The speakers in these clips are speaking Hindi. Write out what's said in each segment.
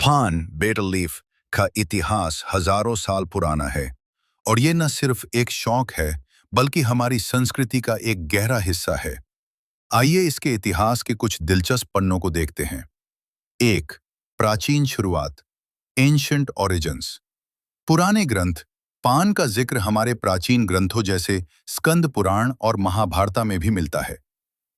पान बेटल लीफ का इतिहास हजारों साल पुराना है और ये न सिर्फ एक शौक है बल्कि हमारी संस्कृति का एक गहरा हिस्सा है। आइए इसके इतिहास के कुछ दिलचस्प पन्नों को देखते हैं। एक, प्राचीन शुरुआत, एंशिएंट ओरिजिन्स। पुराने ग्रंथ पान का जिक्र हमारे प्राचीन ग्रंथों जैसे स्कंद पुराण और महाभारत में भी मिलता है।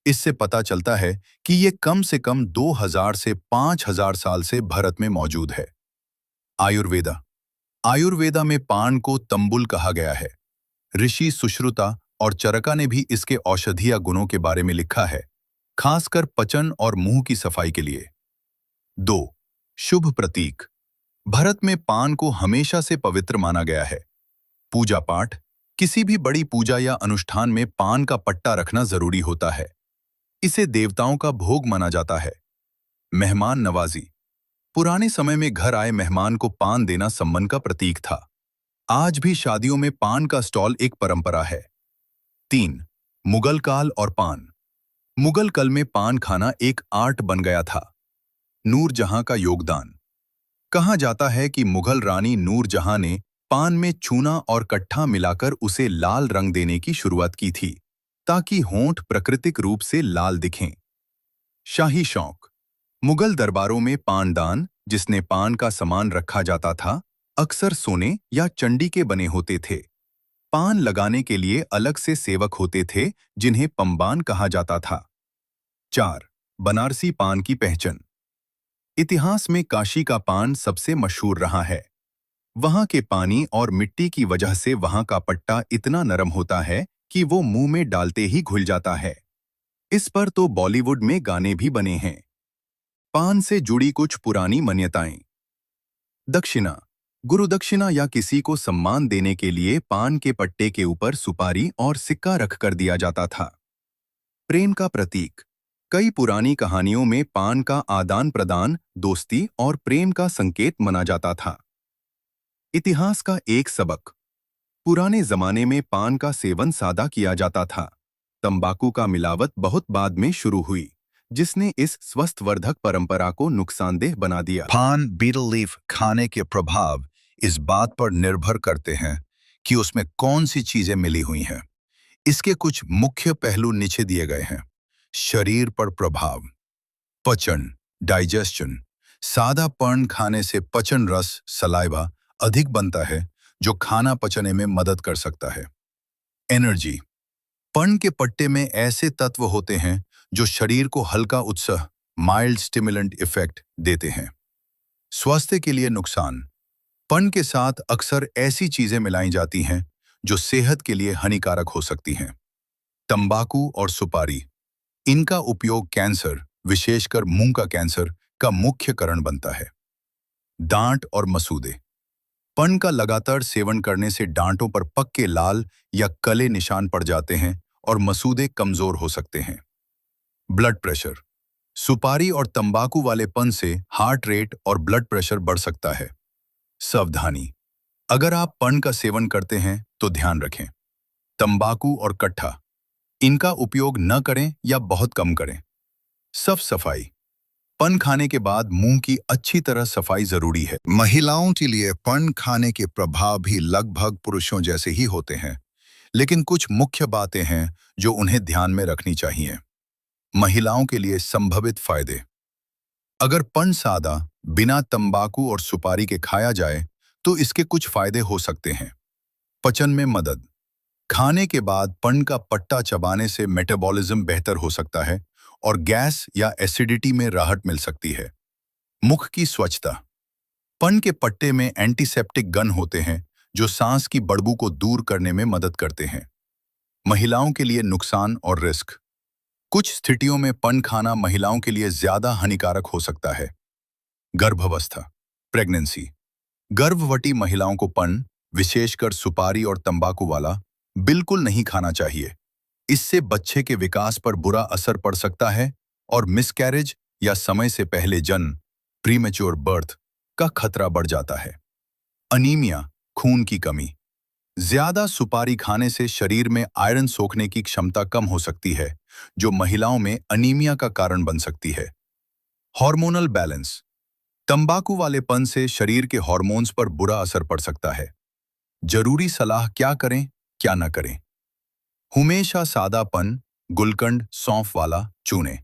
इससे पता चलता है कि ये कम से कम 2000 से 5000 साल से भारत में मौजूद है। आयुर्वेदा। आयुर्वेदा में पान को तंबुल कहा गया है। ऋषि सुश्रुता और चरका ने भी इसके औषधीय गुणों के बारे में लिखा है, खासकर पचन और मुंह की सफाई के लिए। 2, शुभ प्रतीक। भारत में पान को हमेशा से पवित्र माना गया है। पूजा पाठ, किसी भी बड़ी पूजा या अनुष्ठान में पान का पट्टा रखना जरूरी होता है। इसे देवताओं का भोग माना जाता है। मेहमान नवाजी। पुराने समय में घर आए मेहमान को पान देना सम्मान का प्रतीक था। आज भी शादियों में पान का स्टॉल एक परंपरा है। 3, मुगल काल और पान। मुगल काल में पान खाना एक आर्ट बन गया था। नूरजहां का योगदान। कहा जाता है कि मुगल रानी नूरजहां ने पान में चूना और कट्ठा मिलाकर उसे लाल रंग देने की शुरुआत की थी, ताकि होंठ प्राकृतिक रूप से लाल दिखें। शाही शौक। मुगल दरबारों में पानदान, जिसने पान का सामान रखा जाता था, अक्सर सोने या चांदी के बने होते थे। पान लगाने के लिए अलग से सेवक होते थे, जिन्हें पंबान कहा जाता था। 4, बनारसी पान की पहचान। इतिहास में काशी का पान सबसे मशहूर रहा है। वहां के पानी और मिट्टी की वजह से वहां का पट्टा इतना नरम होता है कि वो मुंह में डालते ही घुल जाता है। इस पर तो बॉलीवुड में गाने भी बने हैं। पान से जुड़ी कुछ पुरानी मान्यताएं। दक्षिणा। गुरुदक्षिणा या किसी को सम्मान देने के लिए पान के पट्टे के ऊपर सुपारी और सिक्का रखकर दिया जाता था। प्रेम का प्रतीक। कई पुरानी कहानियों में पान का आदान प्रदान दोस्ती और प्रेम का संकेत माना जाता था। इतिहास का एक सबक। पुराने जमाने में पान का सेवन सादा किया जाता था। तंबाकू का मिलावट बहुत बाद में शुरू हुई, जिसने इस स्वस्थवर्धक परंपरा को नुकसानदेह बना दिया। पान बीटल लीफ खाने के प्रभाव इस बात पर निर्भर करते हैं कि उसमें कौन सी चीजें मिली हुई हैं। इसके कुछ मुख्य पहलू नीचे दिए गए हैं। शरीर पर प्रभाव। पचन, डाइजेशन। सादा पान खाने से पचन रस सलाइवा अधिक बनता है, जो खाना पचने में मदद कर सकता है। एनर्जी। पान के पट्टे में ऐसे तत्व होते हैं जो शरीर को हल्का उत्साह, माइल्ड स्टिमुलेंट इफेक्ट देते हैं। स्वास्थ्य के लिए नुकसान। पान के साथ अक्सर ऐसी चीजें मिलाई जाती हैं जो सेहत के लिए हानिकारक हो सकती हैं। तंबाकू और सुपारी। इनका उपयोग कैंसर, विशेषकर मुंह का कैंसर, का मुख्य कारण बनता है। दांत और मसूदे। पान का लगातार सेवन करने से दांतों पर पक्के लाल या काले निशान पड़ जाते हैं और मसूदे कमजोर हो सकते हैं। Blood pressure. सुपारी और तंबाकू वाले पान से हार्ट रेट और ब्लड प्रेशर बढ़ सकता है। सावधानी। अगर आप पान का सेवन करते हैं तो ध्यान रखें। तंबाकू और कट्ठा, इनका उपयोग न करें या बहुत कम करें। साफ सफाई। पान खाने के बाद मुंह की अच्छी तरह सफाई जरूरी है। महिलाओं के लिए पान खाने के प्रभाव भी लगभग पुरुषों जैसे ही होते हैं, लेकिन कुछ मुख्य बातें हैं जो उन्हें ध्यान में रखनी चाहिए। महिलाओं के लिए संभावित फायदे। अगर पान सादा, बिना तंबाकू और सुपारी के खाया जाए तो इसके कुछ फायदे हो सकते हैं। पचन में मदद। खाने के बाद पान का पट्टा चबाने से मेटाबॉलिज्म बेहतर हो सकता है और गैस या एसिडिटी में राहत मिल सकती है। मुख की स्वच्छता। पान के पट्टे में एंटीसेप्टिक गन होते हैं जो सांस की बदबू को दूर करने में मदद करते हैं। महिलाओं के लिए नुकसान और रिस्क। कुछ स्थितियों में पान खाना महिलाओं के लिए ज्यादा हानिकारक हो सकता है। गर्भावस्था, प्रेगनेंसी। गर्भवती महिलाओं को पान, विशेषकर सुपारी और तंबाकू वाला, बिल्कुल नहीं खाना चाहिए। इससे बच्चे के विकास पर बुरा असर पड़ सकता है और मिसकैरेज या समय से पहले जन्म, प्रीमेच्योर बर्थ, का खतरा बढ़ जाता है। अनीमिया, खून की कमी। ज्यादा सुपारी खाने से शरीर में आयरन सोखने की क्षमता कम हो सकती है, जो महिलाओं में अनीमिया का कारण बन सकती है। Hormonal balance. तंबाकू वाले पन से शरीर के हार्मोन्स पर बुरा असर पड़ सकता है। जरूरी सलाह क्या करें, क्या न करें। हमेशा सादापन, गुलकंद, सौंफ वाला चुनें।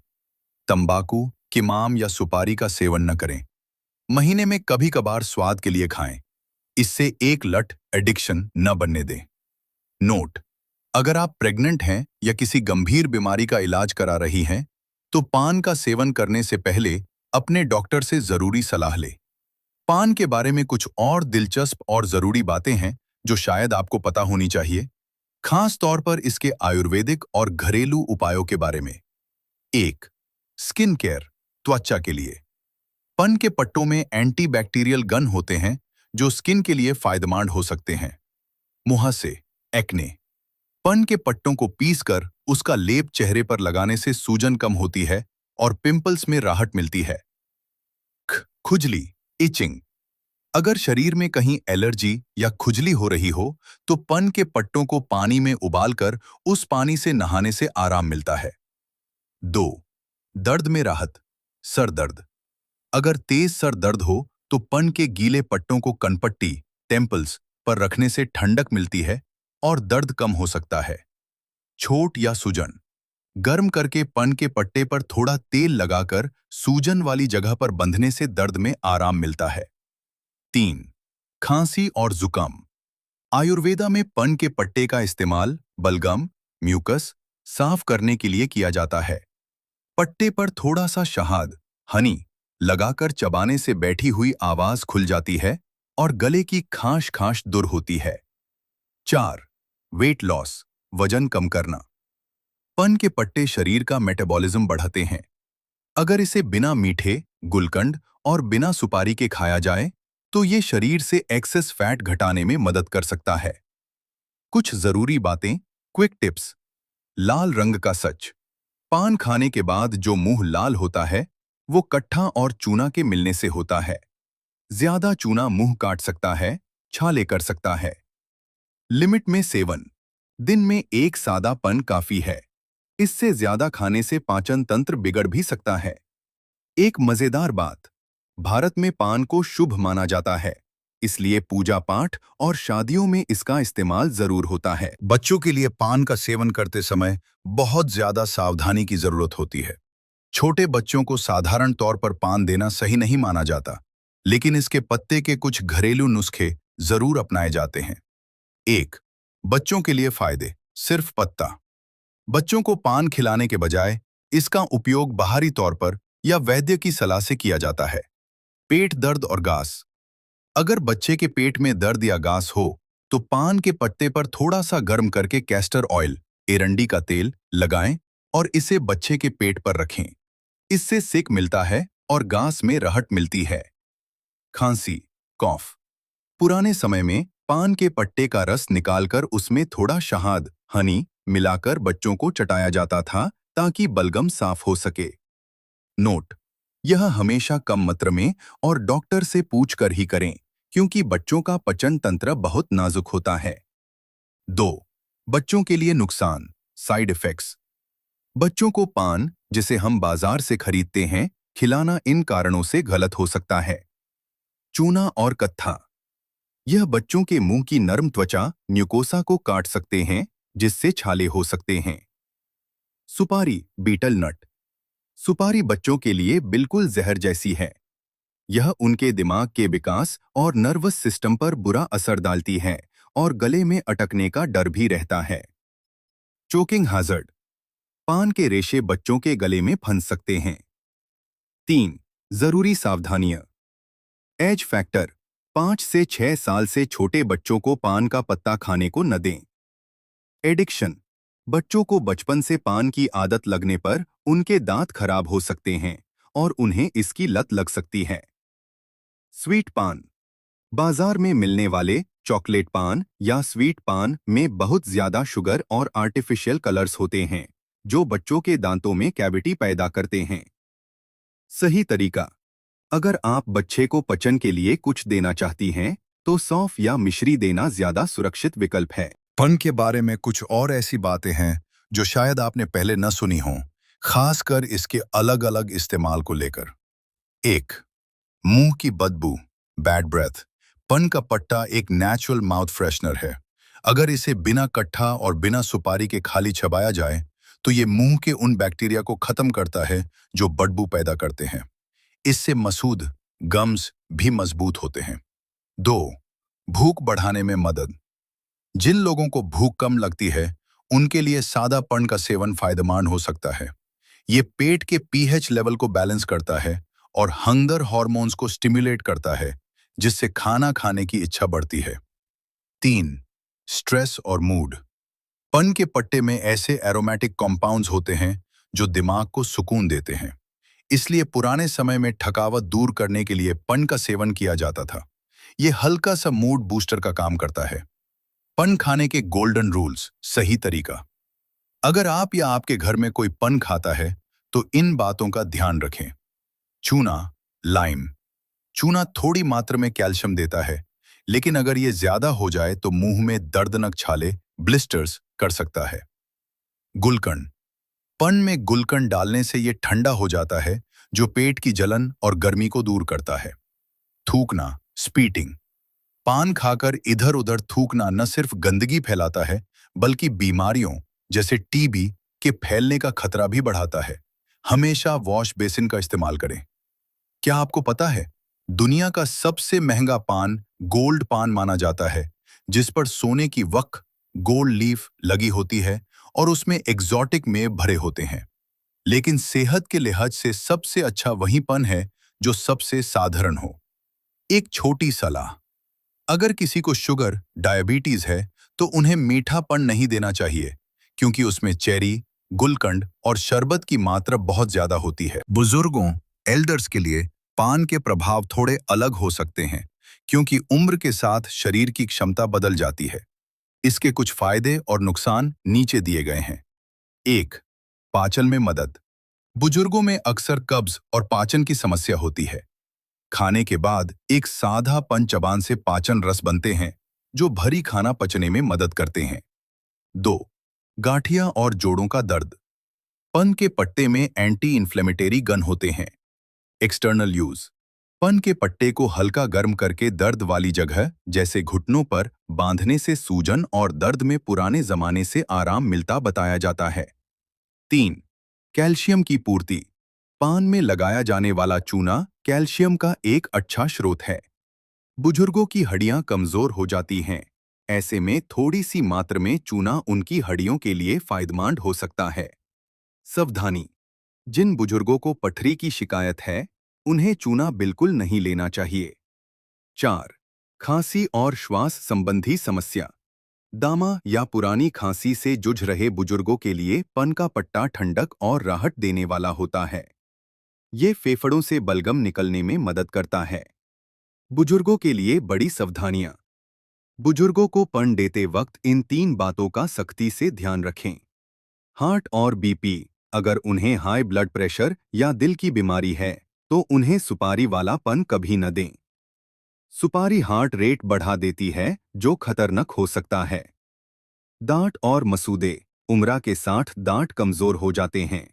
तंबाकू, किमाम या सुपारी का सेवन न करें। महीने में कभी कभार स्वाद के लिए खाएं। इससे एक लत एडिक्शन न बनने दें। नोट: अगर आप प्रेग्नेंट हैं या किसी गंभीर बीमारी का इलाज करा रही हैं, तो पान का सेवन करने से पहले अपने डॉक्टर से जरूरी सलाह लें। पान के बारे में कुछ और दिलचस्प और जरूरी बातें हैं जो शायद आपको पता होनी चाहिए, खास तौर पर इसके आयुर्वेदिक और घरेलू उपायों के बारे में। 1. स्किन केयर, त्वचा के लिए। पन के पट्टों में एंटीबैक्टीरियल गन होते हैं जो स्किन के लिए फायदेमंद हो सकते हैं। मुहासे, एक्ने। पन के पट्टों को पीसकर उसका लेप चेहरे पर लगाने से सूजन कम होती है और पिंपल्स में राहत मिलती है। खुजली, इचिंग। अगर शरीर में कहीं एलर्जी या खुजली हो रही हो, तो पन के पट्टों को पानी में उबालकर उस पानी से नहाने से आराम मिलता है। 2. दर्द में राहत, सर दर्द। अगर तेज सर दर्द हो, तो पन के गीले पट्टों को कनपट्टी, टेम्पल्स पर रखने से ठंडक मिलती है और दर्द कम हो सकता है। चोट या सूजन। गर्म करके पन के पट्टे पर थोड़ा तेल लगाकर सूजन वाली जगह पर बंधने से दर्द में आराम मिलता है। 3. खांसी और जुकाम। आयुर्वेदा में पन के पट्टे का इस्तेमाल बलगम, म्यूकस साफ करने के लिए किया जाता है। पट्टे पर थोड़ा सा शहद, हनी लगाकर चबाने से बैठी हुई आवाज खुल जाती है और गले की खांश दूर होती है। 4. वेट लॉस, वजन कम करना। पन के पट्टे शरीर का मेटाबॉलिज्म बढ़ाते हैं। अगर इसे बिना मीठे, गुलकंद और बिना सुपारी के खाया जाए, तो ये शरीर से एक्सेस फैट घटाने में मदद कर सकता है। कुछ जरूरी बातें, क्विक टिप्स। लाल रंग का सच। पान खाने के बाद जो मुंह लाल होता है, वो कट्ठा और चूना के मिलने से होता है। ज्यादा चूना मुंह काट सकता है, छाले कर सकता है। लिमिट में सेवन। दिन में एक सादा पन काफी है। इससे ज्यादा खाने से पाचन तंत्र बिगड़ भी सकता है। एक मजेदार बात, भारत में पान को शुभ माना जाता है, इसलिए पूजा पाठ और शादियों में इसका इस्तेमाल जरूर होता है। बच्चों के लिए पान का सेवन करते समय बहुत ज्यादा सावधानी की जरूरत होती है। छोटे बच्चों को साधारण तौर पर पान देना सही नहीं माना जाता, लेकिन इसके पत्ते के कुछ घरेलू नुस्खे जरूर अपनाए जाते हैं। 1. बच्चों के लिए फायदे, सिर्फ पत्ता। बच्चों को पान खिलाने के बजाय इसका उपयोग बाहरी तौर पर या वैद्य की सलाह से किया जाता है। पेट दर्द और गैस। अगर बच्चे के पेट में दर्द या गैस हो, तो पान के पत्ते पर थोड़ा सा गर्म करके कैस्टर ऑयल, एरंडी का तेल लगाएं और इसे बच्चे के पेट पर रखें। इससे सेक मिलता है और गैस में राहत मिलती है। खांसी, कॉफ। पुराने समय में पान के पट्टे का रस निकालकर उसमें थोड़ा शहद, हनी मिलाकर बच्चों को चटाया जाता था ताकि बलगम साफ हो सके। नोट: यह हमेशा कम मात्रा में और डॉक्टर से पूछकर ही करें, क्योंकि बच्चों का पाचन तंत्र बहुत नाजुक होता है। 2. बच्चों के लिए नुकसान, साइड इफेक्ट्स। बच्चों को पान, जिसे हम बाजार से खरीदते हैं, खिलाना इन कारणों से गलत हो सकता है। चूना और कत्था। यह बच्चों के मुंह की नरम त्वचा न्यूकोसा को काट सकते हैं, जिससे छाले हो सकते हैं। सुपारी, बीटल नट। सुपारी बच्चों के लिए बिल्कुल जहर जैसी है। यह उनके दिमाग के विकास और नर्वस सिस्टम पर बुरा असर डालती है और गले में अटकने का डर भी रहता है। Choking hazard. पान के रेशे बच्चों के गले में फंस सकते हैं। 3. जरूरी सावधानियां। Age factor. 5 से 6 साल से छोटे बच्चों को पान का पत्ता खाने को न दें। एडिक्शन। बच्चों को बचपन से पान की आदत लगने पर उनके दांत खराब हो सकते हैं और उन्हें इसकी लत लग सकती है। स्वीट पान। बाजार में मिलने वाले चॉकलेट पान या स्वीट पान में बहुत ज्यादा शुगर और आर्टिफिशियल कलर्स होते हैं, जो बच्चों के दांतों में कैविटी पैदा करते हैं। सही तरीका। अगर आप बच्चे को पचन के लिए कुछ देना चाहती हैं, तो सौंफ या मिश्री देना ज्यादा सुरक्षित विकल्प है। पन के बारे में कुछ और ऐसी बातें हैं जो शायद आपने पहले न सुनी हों, खासकर इसके अलग अलग इस्तेमाल को लेकर। 1. मुंह की बदबू, बैड ब्रेथ। पन का पट्टा एक नेचुरल माउथ फ्रेशनर है। अगर इसे बिना कट्ठा और बिना सुपारी के खाली चबाया जाए तो ये मुंह के उन बैक्टीरिया को खत्म करता है जो बदबू पैदा करते हैं। इससे मसूद, गम्स भी मजबूत होते हैं। 2. भूख बढ़ाने में मदद। जिन लोगों को भूख कम लगती है उनके लिए सादा पन का सेवन फायदेमंद हो सकता है। ये पेट के पीएच लेवल को बैलेंस करता है और हंगर हार्मोन्स को स्टिमुलेट करता है, जिससे खाना खाने की इच्छा बढ़ती है। 3. स्ट्रेस और मूड। पन के पट्टे में ऐसे एरोमेटिक कंपाउंड्स होते हैं जो दिमाग को सुकून देते हैं। इसलिए पुराने समय में थकावट दूर करने के लिए पन का सेवन किया जाता था। ये हल्का सा मूड बूस्टर का काम करता है। पन खाने के गोल्डन रूल्स, सही तरीका। अगर आप या आपके घर में कोई पन खाता है तो इन बातों का ध्यान रखें। चूना, लाइम। चूना थोड़ी मात्रा में कैल्शियम देता है, लेकिन अगर ये ज्यादा हो जाए तो मुंह में दर्दनाक छाले, ब्लिस्टर्स कर सकता है। गुलकंद। पन में गुलकंद डालने से ये ठंडा हो जाता है, जो पेट की जलन और गर्मी को दूर करता है। थूकना, स्पीटिंग। पान खाकर इधर उधर थूकना न सिर्फ गंदगी फैलाता है, बल्कि बीमारियों जैसे टीबी के फैलने का खतरा भी बढ़ाता है। हमेशा वॉश बेसिन का इस्तेमाल करें। क्या आपको पता है, दुनिया का सबसे महंगा पान गोल्ड पान माना जाता है, जिस पर सोने की वक, गोल्ड लीफ लगी होती है और उसमें एग्जॉटिक मेव भरे होते हैं। लेकिन सेहत के लिहाज से सबसे अच्छा वही पन है जो सबसे साधारण हो। एक छोटी सलाह, अगर किसी को शुगर, डायबिटीज है तो उन्हें मीठापन नहीं देना चाहिए, क्योंकि उसमें चेरी, गुलकंद और शरबत की मात्रा बहुत ज्यादा होती है। बुजुर्गों, एल्डर्स के लिए पान के प्रभाव थोड़े अलग हो सकते हैं, क्योंकि उम्र के साथ शरीर की क्षमता बदल जाती है। इसके कुछ फायदे और नुकसान नीचे दिए गए हैं। 1. पाचन में मदद। बुजुर्गों में अक्सर कब्ज और पाचन की समस्या होती है। खाने के बाद एक साधा पंचबान से पाचन रस बनते हैं, जो भरी खाना पचने में मदद करते हैं। 2. गांठिया और जोड़ों का दर्द। पन के पट्टे में एंटी इन्फ्लेमेटरी गन होते हैं। External use. पन के पट्टे को हल्का गर्म करके दर्द वाली जगह जैसे घुटनों पर बांधने से सूजन और दर्द में पुराने जमाने से आराम मिलता बताया जाता है। 3. कैल्शियम की पूर्ति। पान में लगाया जाने वाला चूना कैल्शियम का एक अच्छा स्रोत है। बुजुर्गों की हड्डियां कमजोर हो जाती हैं। ऐसे में थोड़ी सी मात्रा में चूना उनकी हड्डियों के लिए फायदेमंद हो सकता है। सावधानी, जिन बुजुर्गों को पथरी की शिकायत है, उन्हें चूना बिल्कुल नहीं लेना चाहिए। 4. खांसी और श्वास संबंधी समस्या। दामा या पुरानी खांसी से जूझ रहे बुजुर्गों के लिए पन का पट्टा ठंडक और राहत देने वाला होता है। ये फेफड़ों से बलगम निकलने में मदद करता है। बुजुर्गों के लिए बड़ी सावधानियां। बुजुर्गों को पन देते वक्त इन 3 बातों का सख्ती से ध्यान रखें। हार्ट और बीपी। अगर उन्हें हाई ब्लड प्रेशर या दिल की बीमारी है तो उन्हें सुपारी वाला पन कभी न दें। सुपारी हार्ट रेट बढ़ा देती है, जो खतरनाक हो सकता है। दांत और मसूदे। उम्र के साथ दांत कमजोर हो जाते हैं।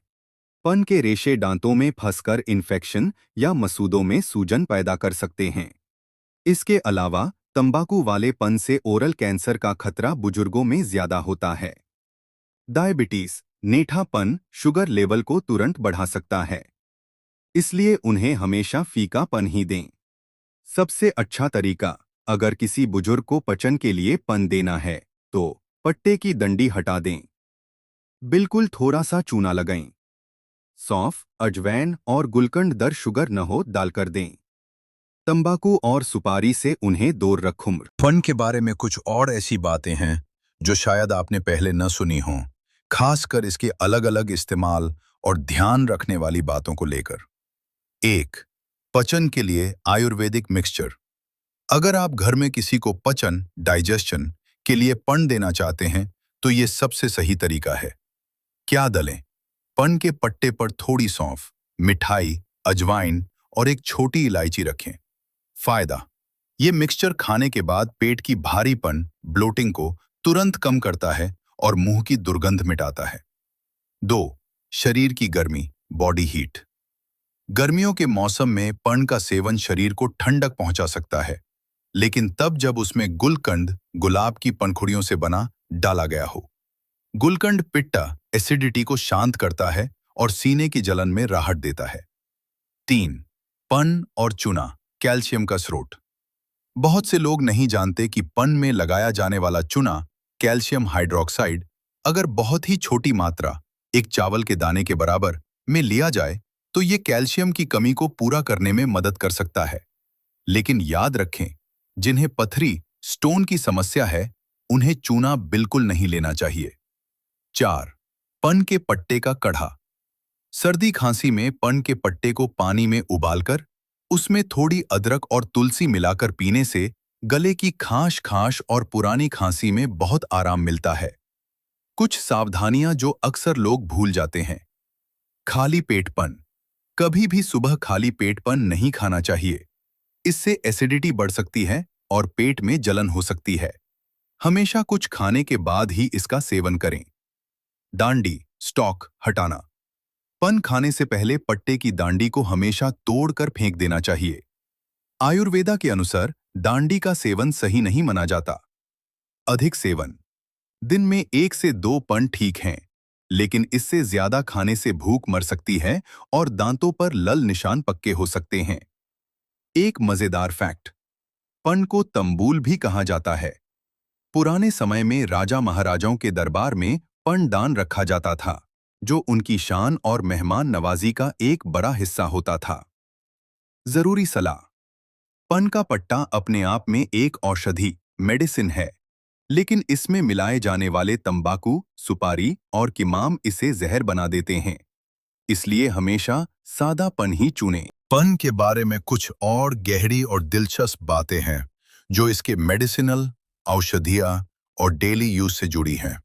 पन के रेशे दांतों में फंसकर इन्फेक्शन या मसूदों में सूजन पैदा कर सकते हैं। इसके अलावा तंबाकू वाले पन से ओरल कैंसर का खतरा बुजुर्गों में ज्यादा होता है। डायबिटीज, मीठापन शुगर लेवल को तुरंत बढ़ा सकता है, इसलिए उन्हें हमेशा फीका पन ही दें। सबसे अच्छा तरीका, अगर किसी बुजुर्ग को पचन के लिए पन देना है तो पट्टे की डंडी हटा दें। बिल्कुल थोड़ा सा चूना लगाएं। सौंफ, अजवैन और गुलकंद दर शुगर न हो डालकर दें। तंबाकू और सुपारी से उन्हें दूर रखें। फन के बारे में कुछ और ऐसी बातें हैं जो शायद आपने पहले न सुनी हों, खासकर इसके अलग-अलग इस्तेमाल और ध्यान रखने वाली बातों को लेकर। 1. पचन के लिए आयुर्वेदिक मिक्सचर। अगर आप घर में किसी को पचन, डाइजेशन के लिए पन देना चाहते हैं तो ये सबसे सही तरीका है। क्या डलें? पन के पट्टे पर थोड़ी सौंफ, मिठाई, अजवाइन और एक छोटी इलायची रखें। फायदा, ये मिक्सचर खाने के बाद पेट की भारीपन, ब्लोटिंग को तुरंत कम करता है और मुंह की दुर्गंध मिटाता है। 2. शरीर की गर्मी, बॉडी हीट। गर्मियों के मौसम में पर्ण का सेवन शरीर को ठंडक पहुंचा सकता है, लेकिन तब जब उसमें गुलकंद गुलाब की पंखुड़ियों से बना डाला गया हो। गुलकंद पिट्टा एसिडिटी को शांत करता है और सीने की जलन में राहत देता है। 3. पन्न और चूना कैल्शियम का स्रोत। बहुत से लोग नहीं जानते कि पन्न में लगाया जाने वाला चूना कैल्शियम हाइड्रोक्साइड अगर बहुत ही छोटी मात्रा, एक चावल के दाने के बराबर, में लिया जाए तो ये कैल्शियम की कमी को पूरा करने में मदद कर सकता है। लेकिन याद रखें, जिन्हें पथरी स्टोन की समस्या है उन्हें चूना बिल्कुल नहीं लेना चाहिए। 4. पन्न के पट्टे का कढ़ा। सर्दी खांसी में पन्न के पट्टे को पानी में उबालकर उसमें थोड़ी अदरक और तुलसी मिलाकर पीने से गले की खांश और पुरानी खांसी में बहुत आराम मिलता है। कुछ सावधानियां जो अक्सर लोग भूल जाते हैं। खाली पेट पन्न। कभी भी सुबह खाली पेट पन्न नहीं खाना चाहिए। इससे एसिडिटी बढ़ सकती है और पेट में जलन हो सकती है। हमेशा कुछ खाने के बाद ही इसका सेवन करें। डांडी स्टॉक हटाना। पन्न खाने से पहले पट्टे की डांडी को हमेशा तोड़कर फेंक देना चाहिए। आयुर्वेदा के अनुसार डांडी का सेवन सही नहीं माना जाता। अधिक सेवन। दिन में 1 से 2 पन्न ठीक हैं, लेकिन इससे ज्यादा खाने से भूख मर सकती है और दांतों पर लल निशान पक्के हो सकते हैं। एक मजेदार फैक्ट, पन्न को तंबूल भी कहा जाता है। पुराने समय में राजा महाराजाओं के दरबार में पन्न दान रखा जाता था, जो उनकी शान और मेहमान नवाजी का एक बड़ा हिस्सा होता था। जरूरी सलाह। पन्न का पट्टा अपने आप में एक औषधि मेडिसिन है, लेकिन इसमें मिलाए जाने वाले तंबाकू, सुपारी और किमाम इसे जहर बना देते हैं। इसलिए हमेशा सादा पन्न ही चुनें। पन्न के बारे में कुछ और गहरी और दिलचस्प बातें हैं जो इसके मेडिसिनल, औषधीय और डेली यूज से जुड़ी हैं।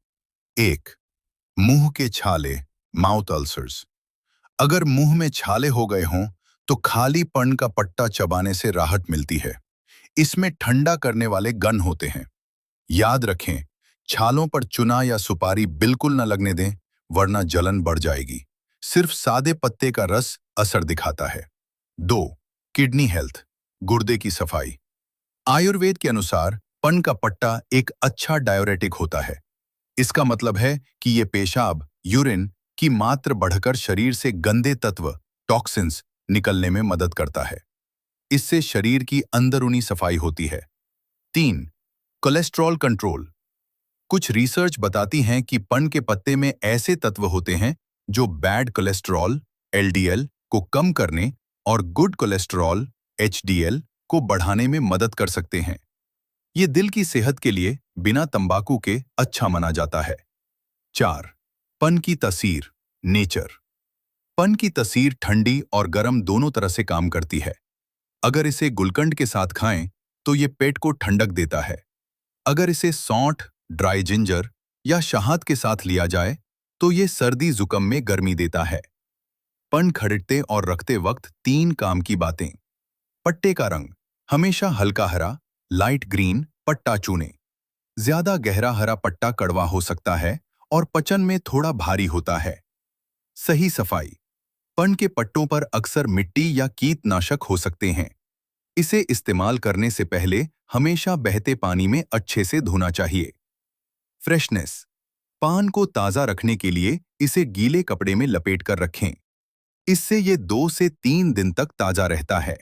1. मुंह के छाले माउथ अल्सर्स। अगर मुंह में छाले हो गए हों तो खाली पन्न का पट्टा चबाने से राहत मिलती है। इसमें ठंडा करने वाले गन होते हैं। याद रखें, छालों पर चूना या सुपारी बिल्कुल न लगने दें, वरना जलन बढ़ जाएगी। सिर्फ सादे पत्ते का रस असर दिखाता है। 2. किडनी हेल्थ गुर्दे की सफाई। आयुर्वेद के अनुसार पन्न का पट्टा एक अच्छा डायuretic होता है। इसका मतलब है कि ये पेशाब यूरिन की मात्रा बढ़कर शरीर से गंदे तत्व टॉक्सिन्स निकलने में मदद करता है। इससे शरीर की अंदरूनी सफाई होती है। 3. Cholesterol control. कुछ रिसर्च बताती हैं कि पन्न के पत्ते में ऐसे तत्व होते हैं जो बैड कोलेस्ट्रॉल LDL को कम करने और गुड कोलेस्ट्रॉल HDL को बढ़ाने में मदद कर सकते हैं। ये दिल की सेहत के लिए बिना तंबाकू के अच्छा माना जाता है। 4. पन्न की तासीर नेचर। पन्न की तासीर ठंडी और गर्म दोनों तरह से काम करती है। अगर इसे गुलकंद के साथ खाएं तो ये पेट को ठंडक देता है। अगर इसे सौंठ, ड्राई जिंजर या शहद के साथ लिया जाए तो ये सर्दी जुकाम में गर्मी देता है। पन्न खरीदते और रखते वक्त 3 काम की बातें। पट्टे का रंग हमेशा हल्का हरा लाइट ग्रीन पट्टा चुनें। ज्यादा गहरा हरा पट्टा कड़वा हो सकता है और पचन में थोड़ा भारी होता है। सही सफाई। पन्न के पट्टों पर अक्सर मिट्टी या कीटनाशक हो सकते हैं। इसे इस्तेमाल करने से पहले हमेशा बहते पानी में अच्छे से धोना चाहिए। फ्रेशनेस। पान को ताज़ा रखने के लिए इसे गीले कपड़े में लपेट कर रखें। इससे ये 2 से 3 दिन तक ताज़ा रहता है।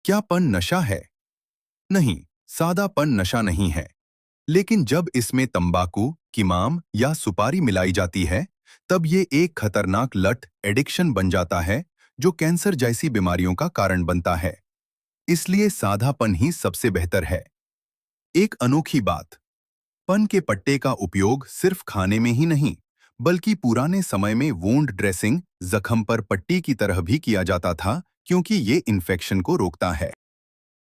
क्या पन्न नशा है? नहीं, सादा पन्न नशा नहीं है। लेकिन जब इसमें तंबाकू, किमाम या सुपारी मिलाई जाती है, तब ये एक खतरनाक लत एडिक्शन बन जाता है जो कैंसर जैसी बीमारियों का कारण बनता है। इसलिए सादापन ही सबसे बेहतर है। एक अनोखी बात, पन्न के पट्टे का उपयोग सिर्फ खाने में ही नहीं, बल्कि पुराने समय में वुंड ड्रेसिंग, जख्म पर पट्टी की तरह भी किया जाता था, क्योंकि ये इन्फेक्शन को रोकता है।